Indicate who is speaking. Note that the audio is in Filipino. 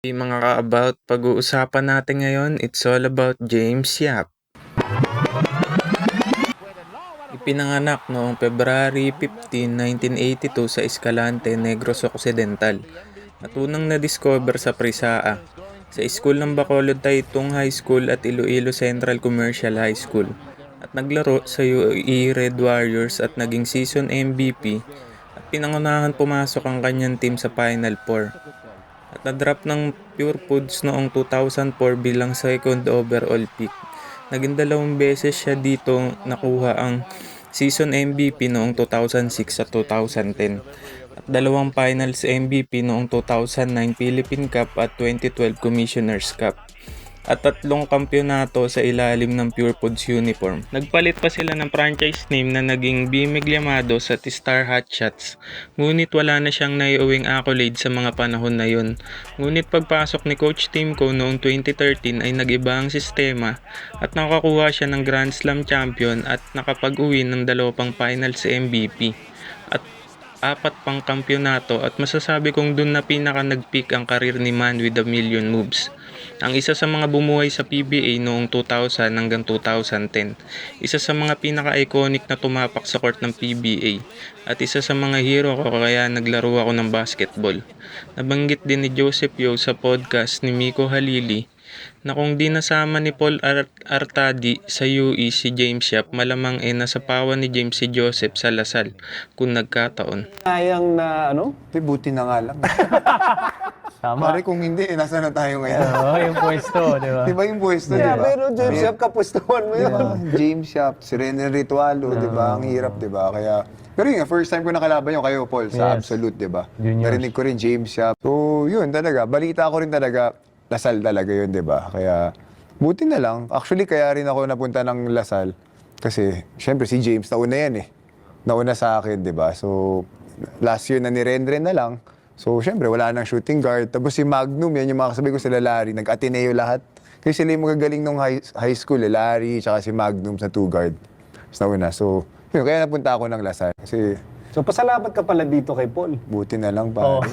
Speaker 1: Hey mga ka-about, pag-uusapan natin ngayon, it's all about James Yap. Ipinanganak noong February 15, 1982 sa Escalante, Negros Occidental. At unang na-discover sa Prisaa, sa school ng Bacolod Taytong High School at Iloilo Central Commercial High School. At naglaro sa UE Red Warriors at naging season MVP at pinangunahan pumasok ang kanyang team sa Final Four. At na-drop ng Pure Foods noong 2004 bilang second overall pick. Naging 2 beses siya dito nakuha ang season MVP noong 2006 at 2010. At 2 finals MVP noong 2009 Philippine Cup at 2012 Commissioner's Cup. At 3 kampyonato sa ilalim ng Pure Foods uniform. Nagpalit pa sila ng franchise name na naging Bimig Llamados at Star Hotshots. Ngunit wala na siyang naiuwing accolade sa mga panahon na yun. Ngunit pagpasok ni Coach Timko noong 2013 ay nag-iba ang sistema at nakakuha siya ng Grand Slam champion at nakapag-uwi ng 2 pang finals MVP. At 4 pang kampyonato at masasabi kong dun na pinaka nag-peak ang karir ni Man with a Million Moves. Ang isa sa mga bumuhay sa PBA noong 2000 hanggang 2010. Isa sa mga pinaka-iconic na tumapak sa court ng PBA. At isa sa mga hero ko kaya naglaro ako ng basketball. Nabanggit din ni Joseph Yeo sa podcast ni Miko Halili na kung di nasama ni Paul Artadi sa UE si James Yap, malamang nasa pawan ni James si Joseph sa Lasal kung nagkataon.
Speaker 2: Sayang na
Speaker 3: Buti na nga lang.
Speaker 2: Tama.
Speaker 3: Pare kung hindi, nasa na tayo ngayon?
Speaker 2: Oo, yung pwesto, di ba?
Speaker 3: Di ba yung pwesto, di
Speaker 2: Yeah,
Speaker 3: ba?
Speaker 2: pero James Yap, kapustuhan mo yun.
Speaker 3: James Yap, si Rene Ritualo, di ba? Ang hirap, di ba? Kaya, pero yun, first time ko nakalaban yung kayo, Paul, sa
Speaker 2: Yes.
Speaker 3: Absolute, di ba?
Speaker 2: Juniors.
Speaker 3: Narinig ko rin James Yap. So, yun talaga. Balita ko rin talaga, Lasal talaga yun, di ba? Kaya, buti na lang. Actually, kaya rin ako napunta ng Lasal. Kasi, syempre, si James, nauna yan eh. Nauna sa akin, di ba? So, last year na ni Renren na lang. So, syempre, wala nang shooting guard. Tapos si Magnum, yan yung mga kasabay ko sila Larry. Nag-Ateneo lahat. Kasi sila yung magagaling nung high school, Larry, tsaka si Magnum sa 2 guard. Tapos nauna. So, yun, kaya napunta ako ng Lasal. Kasi,
Speaker 2: So, pasalamat ka pala dito kay Paul.
Speaker 3: buti na lang, pare.